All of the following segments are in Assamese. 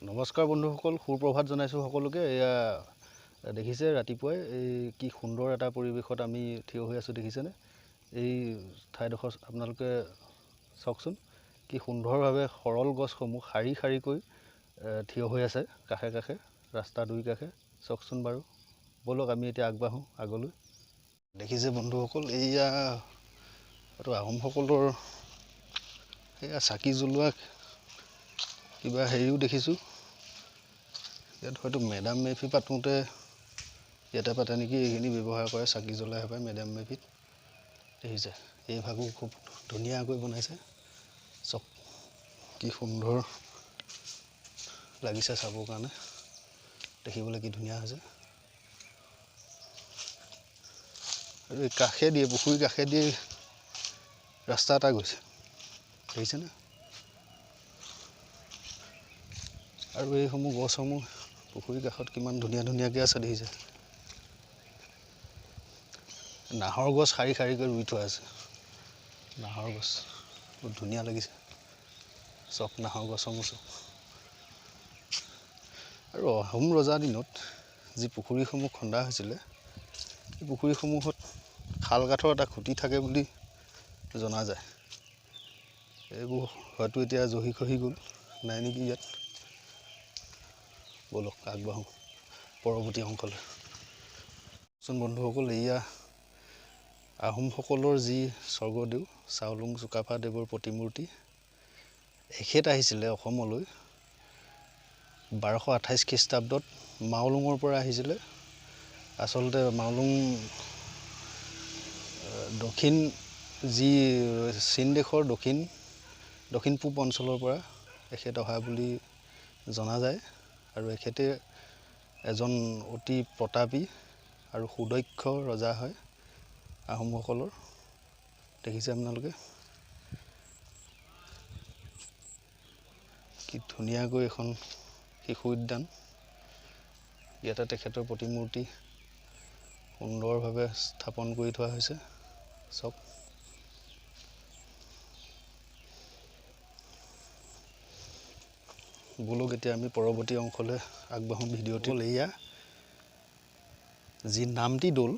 নমস্কাৰ বন্ধুসকল, সুপ্ৰভাত জনাইছোঁ সকলোকে। এয়া দেখিছে ৰাতিপুৱাই এই কি সুন্দৰ এটা পৰিৱেশত আমি থিয় হৈ আছোঁ, দেখিছেনে? এই ঠাইডোখৰ আপোনালোকে চাওকচোন, কি সুন্দৰভাৱে সৰল গছসমূহ শাৰী শাৰীকৈ থিয় হৈ আছে কাষে কাষে, ৰাস্তা দুই কাষে। চাওকচোন বাৰু, ব'লক আমি এতিয়া আগবাঢ়োঁ আগলৈ। দেখিছে বন্ধুসকল, এইয়া এইটো আহোমসকলৰ এয়া চাকি জ্বলোৱা কিবা হেৰিও দেখিছোঁ। ইয়াত হয়তো মেডাম মেফি পাতোঁতে ইয়াতে পাতে নেকি, এইখিনি ব্যৱহাৰ কৰে চাকি জ্বলাই হপায় মেডাম মেফিত। দেখিছে, এই ভাগো খুব ধুনীয়াকৈ বনাইছে। চব কি সুন্দৰ লাগিছে চাবৰ কাৰণে, দেখিবলৈ কি ধুনীয়া হৈছে। আৰু এই কাষে দিয়ে, পুখুৰীৰ কাষে দিয়ে ৰাস্তা এটা গৈছে, দেখিছেনে? আৰু এইসমূহ গছসমূহ পুখুৰীৰ কাষত কিমান ধুনীয়া ধুনীয়াকৈ আছে, দেখিছে? নাহৰ গছ শাৰী শাৰীকৈ ৰুই থোৱা আছে। নাহৰ গছ বহুত ধুনীয়া লাগিছে, চব নাহৰ গছসমূহ চব। আৰু আহোম ৰজাৰ দিনত যি পুখুৰীসমূহ খন্দা হৈছিলে, এই পুখুৰীসমূহত শাল কাঠৰ এটা খুঁটি থাকে বুলি জনা যায়। এইবোৰ হয়তো এতিয়া জহি খহি গ'ল, নাই নেকি ইয়াত। ব'লক আগবাঢ়োঁ পৰৱৰ্তী অংশলৈ। চোন বন্ধুসকল, এয়া আহোমসকলৰ যি স্বৰ্গদেউ চাওলুং চুকাফা দেৱৰ প্ৰতিমূৰ্তি। এখেত আহিছিলে অসমলৈ 1228 খ্ৰীষ্টাব্দত, মাওলুঙৰ পৰা আহিছিলে। আচলতে মাওলুং দক্ষিণ যি চীন দেশৰ দক্ষিণ পূব অঞ্চলৰ পৰা এখেত অহা বুলি জনা যায়। আৰু এখেতে এজন অতি প্ৰতাপী আৰু সুদক্ষ ৰজা হয় আহোমসকলৰ। দেখিছে আপোনালোকে কি ধুনীয়াকৈ এখন শিশু উদ্যান, ইয়াতে তেখেতৰ প্ৰতিমূৰ্তি সুন্দৰভাৱে স্থাপন কৰি থোৱা হৈছে। চব ব'লক এতিয়া আমি পৰৱৰ্তী অংশলৈ আগবাঢ়োঁ ভিডিঅ'টো। এয়া যি নামটি দৌল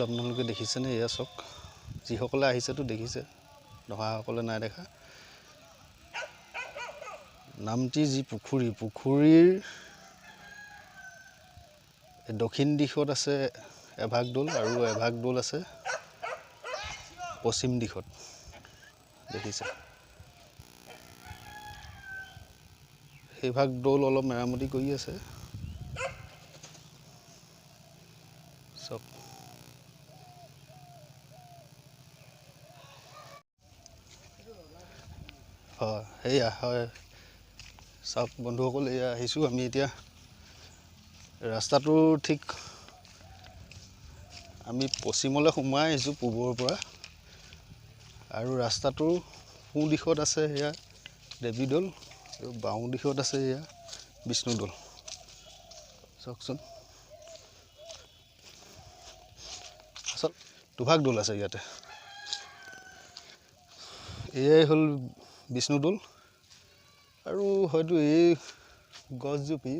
আপোনালোকে দেখিছেনে? এয়া চাওক, যিসকলে আহিছেতো দেখিছে, নহাসকলে নাই দেখা। নামটিৰ যি পুখুৰীৰ দক্ষিণ দিশত আছে এভাগ দৌল আৰু এভাগ দৌল আছে পশ্চিম দিশত, দেখিছে? সেইভাগ দৌল অলপ মেৰামতি কৰি আছে চব। হয়, সেয়া হয়। চাওক বন্ধুসকল, এয়া আহিছোঁ আমি এতিয়া। ৰাস্তাটো ঠিক আমি পশ্চিমলৈ সোমাই আহিছোঁ পূবৰ পৰা, আৰু ৰাস্তাটোৰ সোঁ দিশত আছে সেয়া দেৱী দৌল, আৰু বাওঁ দিশত আছে এয়া বিষ্ণু দৌল। চাওকচোন, আচল দুভাগ দৌল আছে ইয়াতে। এয়াই হ'ল বিষ্ণু দৌল। আৰু হয়তো এই গছজোপি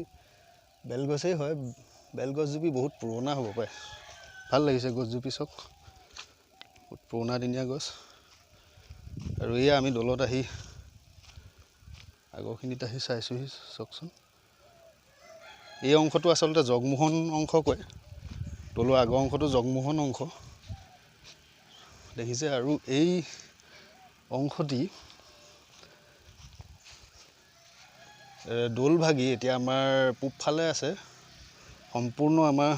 বেলগছেই হয়, বেলগছজোপি বহুত পুৰণা হ'ব পাৰে। ভাল লাগিছে গছজোপি, চাওক বহুত পুৰণা দিনীয়া গছ। আৰু এয়া আমি দৌলত আহি আগৰখিনিত আহি চাইছোঁহি, চাওকচোন। এই অংশটো আচলতে জগমোহন অংশ কয়, দৌলৰ আগৰ অংশটো জগমোহন অংশ, দেখিছে? আৰু এই অংশটি দৌল ভাগি এতিয়া আমাৰ পূবফালে আছে। সম্পূৰ্ণ আমাৰ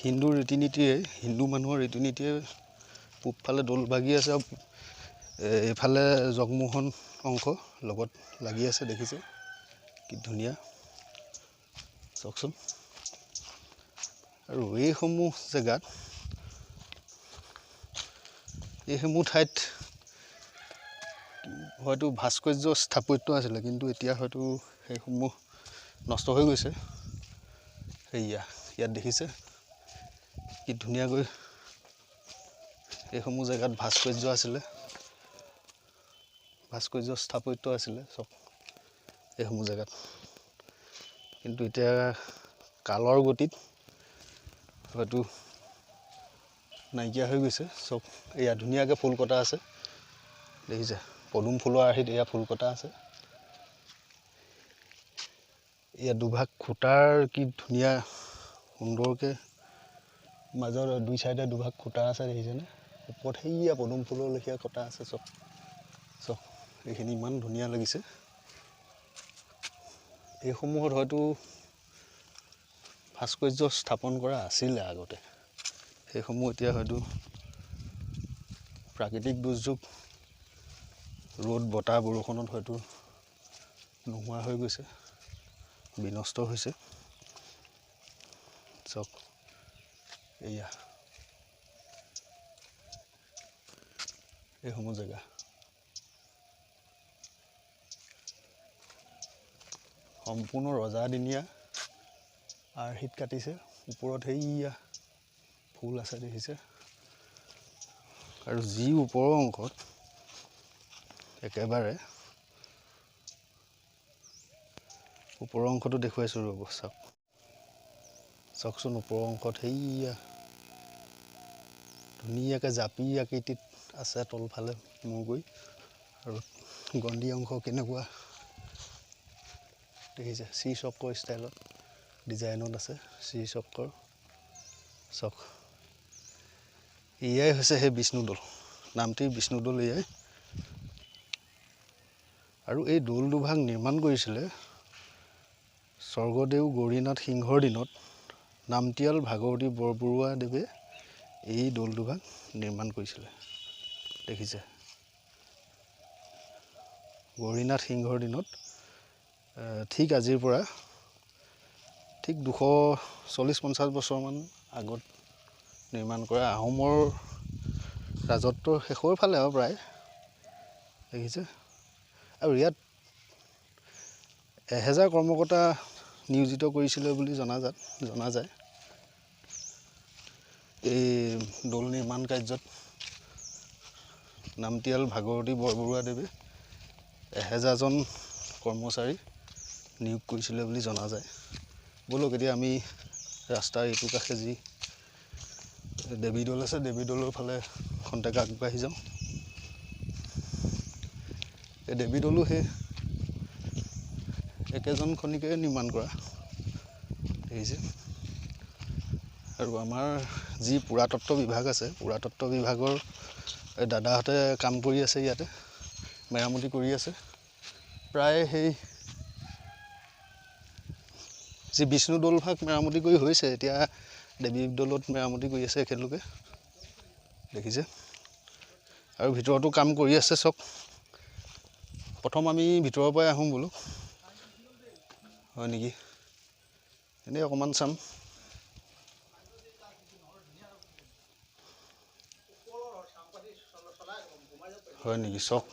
হিন্দু মানুহৰ ৰীতি নীতিয়ে পূবফালে দৌল ভাগি আছে, এইফালে জগমোহন অংশ লগত লাগি আছে, দেখিছে কি ধুনীয়া, চাওকচোন। আৰু এইসমূহ ঠাইত হয়তো ভাস্কৰ্য স্থাপত্য আছিলে, কিন্তু এতিয়া হয়তো সেইসমূহ নষ্ট হৈ গৈছে। সেয়া ইয়াত দেখিছে কি ধুনীয়াকৈ এইসমূহ জেগাত ভাস্কৰ্য স্থাপত্য আছিলে চব। এইসমূহ জেগাত। কিন্তু এতিয়া কালৰ গতিত হয়তো নাইকিয়া হৈ গৈছে চব। এয়া ধুনীয়াকৈ ফুল কটা আছে, দেখিছে? পদুম ফুলৰ আৰ্হিত এয়া ফুল কটা আছে। এয়া দুভাগ খুঁটাৰ কি ধুনীয়া সুন্দৰকৈ মাজৰ দুই চাইডে দুভাগ খুঁটা আছে, দেখিছেনে? ওপৰত সেয়া পদুম ফুলৰ লেখীয়া কটা আছে চব। এইখিনি ইমান ধুনীয়া লাগিছে। এইসমূহত হয়তো ভাস্কৰ্য স্থাপন কৰা আছিলে আগতে। সেইসমূহ এতিয়া হয়তো প্ৰাকৃতিক দুৰ্যোগ, ৰ'দ বতাহ বৰষুণত হয়তো নোহোৱা হৈ গৈছে, বিনষ্ট হৈছে। চাওক এয়া এইসমূহ জেগা। সম্পূৰ্ণ ৰজাদিনীয়া আৰ্হিত কাটিছে। ওপৰত সেইয়া ফুল আছে, দেখিছে? আৰু যি ওপৰৰ অংশত একেবাৰে ওপৰৰ অংশটো দেখুৱাইছোঁ, ৰ'ব চাওক। চাওকচোন ওপৰৰ অংশত সেইয়া ধুনীয়াকৈ জাপি আকৃতিত আছে তলফালে মূৰ কৰি। আৰু গণ্ডি অংশ কেনেকুৱা দেখিছে? চক্ৰ ষ্টাইলত ডিজাইনত আছে, চক্ৰ। চাওক এয়াই হৈছে সেই বিষ্ণুদৌল, নামটি বিষ্ণুদৌল এয়াই। আৰু এই দৌল দুভাগ নিৰ্মাণ কৰিছিলে স্বৰ্গদেউ গৌৰীনাথ সিংহৰ দিনত। নামতিয়াল ভাগৱতী বৰবৰুৱাদেৱে এই দৌল দুভাগ নিৰ্মাণ কৰিছিলে, দেখিছে? গৌৰীনাথ সিংহৰ দিনত, ঠিক আজিৰ পৰা ঠিক 240-50 বছৰমান আগত নিৰ্মাণ কৰা। আহোমৰ ৰাজত্বৰ শেষৰ ফালে আৰু প্ৰায়, দেখিছে? আৰু ইয়াত 1000 কৰ্মকৰ্তা নিয়োজিত কৰিছিলে বুলি জনা যায়। এই দৌল নিৰ্মাণ কাৰ্যত নামতিয়াল ভাগৱতী বৰবৰুৱাদেৱে 1000জন কৰ্মচাৰী নিয়োগ কৰিছিলে বুলি জনা যায়। ব'লক এতিয়া আমি ৰাস্তাৰ এইটো কাষে যি দেৱীদৌল আছে, দেৱীদৌলৰ ফালে খন্তেক আগবাঢ়ি যাওঁ। এই দেৱীদৌলো সেই একেজন খনিকে নিৰ্মাণ কৰা, দেখিছে? আৰু আমাৰ যি পুৰাতত্ত্ব বিভাগ আছে, পুৰাতত্ত্ব বিভাগৰ দাদাহঁতে কাম কৰি আছে, ইয়াতে মেৰামতি কৰি আছে। প্ৰায় সেই যি বিষ্ণুদৌল ভাগ মেৰামতি কৰি হৈছে, এতিয়া দেৱীদৌলত মেৰামতি কৰি আছে এখেতলোকে, দেখিছে? আৰু ভিতৰতো কাম কৰি আছে চব। প্ৰথম আমি ভিতৰৰ পৰাই আহোঁ বোলো, হয় নেকি? এনেই অকণমান চাম। হয় নেকি? চাওক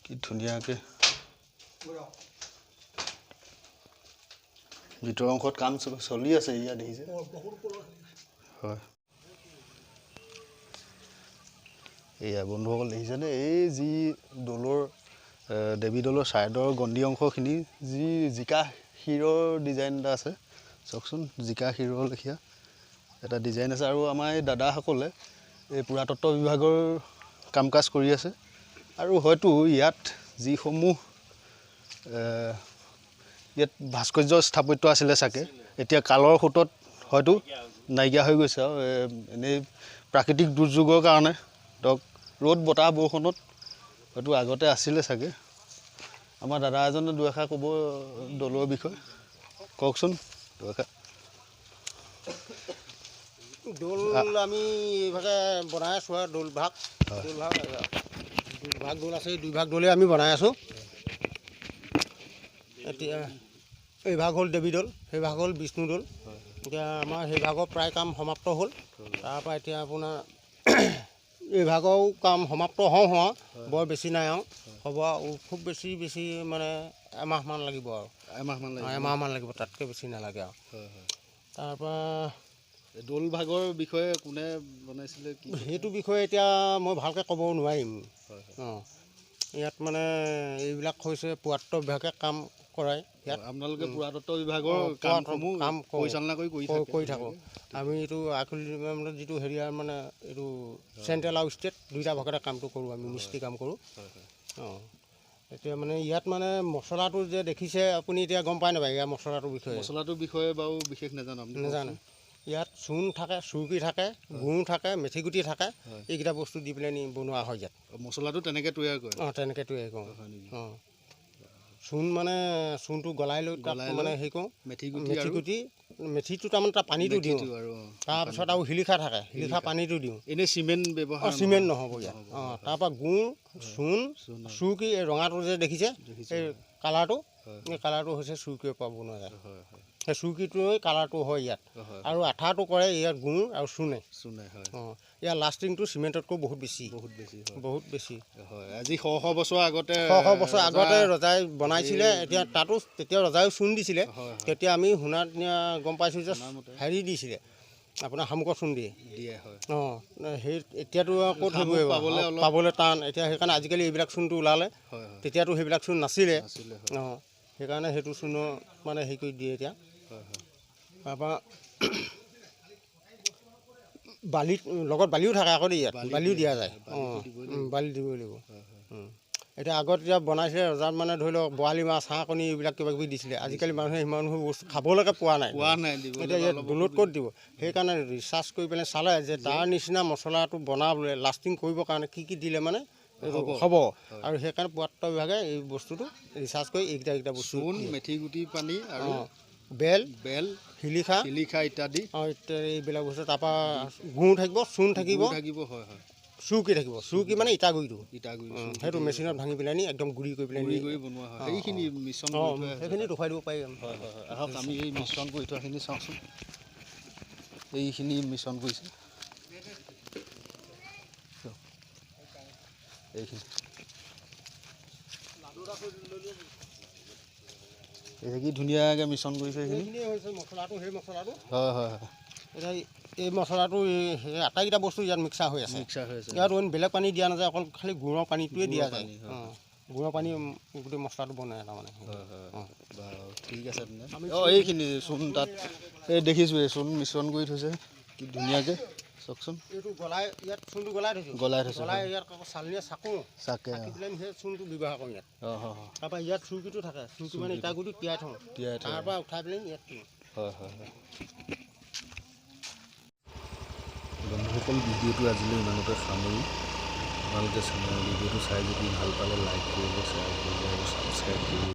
কি ধুনীয়াকৈ ভিতৰৰ অংশত কাম চলি আছে, ইয়াত দেখিছে? হয়। এয়া বন্ধুসকল, দেখিছেনে? এই যি দৌলৰ দেৱীদৌলৰ ছাইডৰ গণ্ডি অংশখিনি যি জিকা শিৰৰ ডিজাইন এটা আছে, চাওকচোন। জিকা শিৰৰ লেখীয়া এটা ডিজাইন আছে। আৰু আমাৰ এই দাদাসকলে এই পুৰাতত্ত্ব বিভাগৰ কাম কাজ কৰি আছে। আৰু হয়তো ইয়াত যিসমূহ ইয়াত ভাস্কৰ্য স্থাপত্য আছিলে চাগে, এতিয়া কালৰ সোঁতত হয়তো নাইকিয়া হৈ গৈছে। আৰু এনেই প্ৰাকৃতিক দুৰ্যোগৰ কাৰণে ধৰক ৰ'দ বতাহ বৰষুণত হয়তো আগতে আছিলে চাগে। আমাৰ দাদা এজনে দুআষাৰ ক'ব দৌলৰ বিষয়ে, কওকচোন দুআষাৰ। দৌল আমি এইভাগে বনাই আছোঁ আৰু দৌল ভাগ দৌল আছে, এই দুইভাগ দৌলে আমি বনাই আছোঁ। এতিয়া এই ভাগ হ'ল দেৱীদৌল, সেই ভাগ হ'ল বিষ্ণুদৌল। এতিয়া আমাৰ সেই ভাগৰ প্ৰায় কাম সমাপ্ত হ'ল। তাৰপৰা এতিয়া আপোনাৰ এই ভাগৰো কাম সমাপ্ত হওঁ বৰ বেছি নাই আৰু হ'ব আৰু খুব বেছি মানে এমাহমান লাগিব আৰু এমাহমান লাগিব, তাতকৈ বেছি নালাগে আৰু। তাৰপৰা দৌল ভাগৰ বিষয়ে কোনে বনাইছিলে, কি সেইটো বিষয়ে এতিয়া মই ভালকৈ ক'ব নোৱাৰিম। অঁ, ইয়াত মানে এইবিলাক হৈছে পুৰাতত্ব বিভাগে কাম কৰায় ইয়াত। আপোনালোকে পুৰাতত্ব বিভাগৰ কামসমূহ কাম পৰিচালনা কৰি থাকোঁ। আমি এইটো আকুলি মানে যিটো হেৰিয়াৰ মানে এইটো চেণ্ট্ৰেল আৰু ষ্টেট দুইটা ভাগতে কামটো কৰোঁ, আমি মিস্ত্ৰী কাম কৰোঁ। অঁ, এতিয়া মানে ইয়াত মানে মছলাটো যে দেখিছে আপুনি এতিয়া গম পায় নাপায় ইয়াৰ মছলাটোৰ বিষয়ে? মছলাটোৰ বিষয়ে বাৰু বিশেষ নাজানো। নাজানে। ইয়াত চূণ থাকে, চুৰকি থাকে, গুড় থাকে, মেথিগুটি থাকে, এইকেইটা বস্তু দি পেলাই নি বনোৱা হয় ইয়াত। মছলাটো তেনেকৈ তৈয়াৰ কৰে? অঁ, তেনেকৈ তৈয়াৰ কৰোঁ। অঁ, চূণ মানে চূণটো গলাই লৈ তাত মানে হেৰি কৰোঁ, মেথিগুটি মেথিটো তাৰমানে তাৰ পানীটো দিওঁ, তাৰপিছত আৰু শিলিখা থাকে, শিলিখা পানীটো দিওঁ। এনেই চিমেণ্ট ব্যৱহাৰ? চিমেণ্ট নহ'ব ইয়াত। অঁ, তাৰপৰা গুড়, চূণ, চুৰকি, এই ৰঙাটো যে দেখিছে এই কালাৰটো, এই কালাৰটো হৈছে চুৰকিৰ পৰা বনোৱা যায়। সেই চুৰকিটোৱে কালাৰটো হয় ইয়াত। আৰু আঠাটো কৰে ইয়াত গুড় আৰু চূণে। অঁ, ইয়াৰ লাষ্টিংটো চিমেণ্টতকৈ বহুত বেছি। বহুত বেছি হয়। আজি শ বছৰ আগতে ৰজাই বনাইছিলে। এতিয়া তাতো তেতিয়া ৰজাইও চূণ দিছিলে। তেতিয়া আমি শুনাত গম পাইছোঁ যে হেৰি দিছিলে আপোনাৰ শামুকৰ চূণ দিয়ে। অঁ, সেই এতিয়াতো ক'ত সেইবোৰ পাবলৈ টান। এতিয়া সেইকাৰণে আজিকালি এইবিলাক চূণটো ওলালে। তেতিয়াতো সেইবিলাক চূণ নাছিলে। অঁ, সেইকাৰণে সেইটো চূণৰ মানে হেৰি কৰি দিয়ে এতিয়া। তাৰপৰা বালিত লগত বালিও থাকে আকৌ দেই, ইয়াত বালিও দিয়া যায়। অঁ, বালি দিবই লাগিব। এতিয়া আগত এতিয়া বনাইছিলে ৰজাত মানে ধৰি লওক বৰালি মাছ, হাঁহ কণী এইবিলাক কিবা কিবি দিছিলে। আজিকালি মানুহে সিমান বস্তু খাবলৈকে পোৱা নাই। এতিয়া ইয়াত দোলত ক'ত দিব? সেইকাৰণে ৰিচাৰ্চ কৰি পেলাই চালে যে তাৰ নিচিনা মছলাটো বনাবলৈ লাষ্টিং কৰিবৰ কাৰণে কি কি দিলে মানে হ'ব। আৰু সেইকাৰণে পুৰাতত্ব বিভাগে এই বস্তুটো ৰিচাৰ্চ কৰি এইকেইটা বস্তু মেথিগুটি পানী আৰু বেল শিলিখা ইত্যাদি এইবিলাক বস্তু। তাৰপৰা গুড় থাকিব, চূণ থাকিব, চুৰকি থাকিব। চুৰকি মানে ইটাগুড়িটো, সেইটো মেচিনত ভাঙি পেলাই নি একদম গুড়ি কৰি পেলাই বনোৱা হয়। সেইখিনি মিশ্ৰণ সেইখিনি দেখুৱাই দিব পাৰি। আহক আমি এই মিশ্ৰণ কৰি থোৱাখিনি চাওঁচোন। এইখিনি মিশ্ৰণ কৰিছে এইখিনি। এই কি ধুনীয়াকৈ মিশ্ৰণ কৰিছে এইখিনি। মছলাটো সেই মছলাটো হয়। এতিয়া এই মছলাটো আটাইকেইটা বস্তু ইয়াত মিক্সাৰ হৈ আছে। ইয়াত বেলেগ পানী দিয়া নাযায়, অকল খালি গুড়ৰ পানীটোৱে দিয়া যায়। গুড়ৰ পানী গোটেই মছলাটো বনায় তাৰমানে। ঠিক আছে তেনে। অঁ, এইখিনি চূণ তাত এই দেখিছোঁ, এই চূণ মিশ্ৰণ কৰি থৈছে কি ধুনীয়াকৈ। চাওকচোন, এইটো ইয়াত চূণটো গলাই থৈছে। ইয়াত চালনীয়ে চাকে পেলাই সেই চূণটো ব্যৱহাৰ কৰোঁ ইয়াত। তাৰপৰা ইয়াত চুৰকিটো থাকে। চুৰকি মানে ইটাগুড়িটো তিয়াই থওঁ, তাৰপৰা উঠাই পেলাই ইয়াত দিওঁ। বন্ধুসকল, ভিডিঅ'টো আজিলৈ ইমানতে সামৰি। আপোনালোকে ভিডিঅ'টো চাই যদি ভাল পালে লাইক কৰিব, শ্বেয়াৰ কৰিব আৰু ছাবস্ক্ৰাইব কৰিব।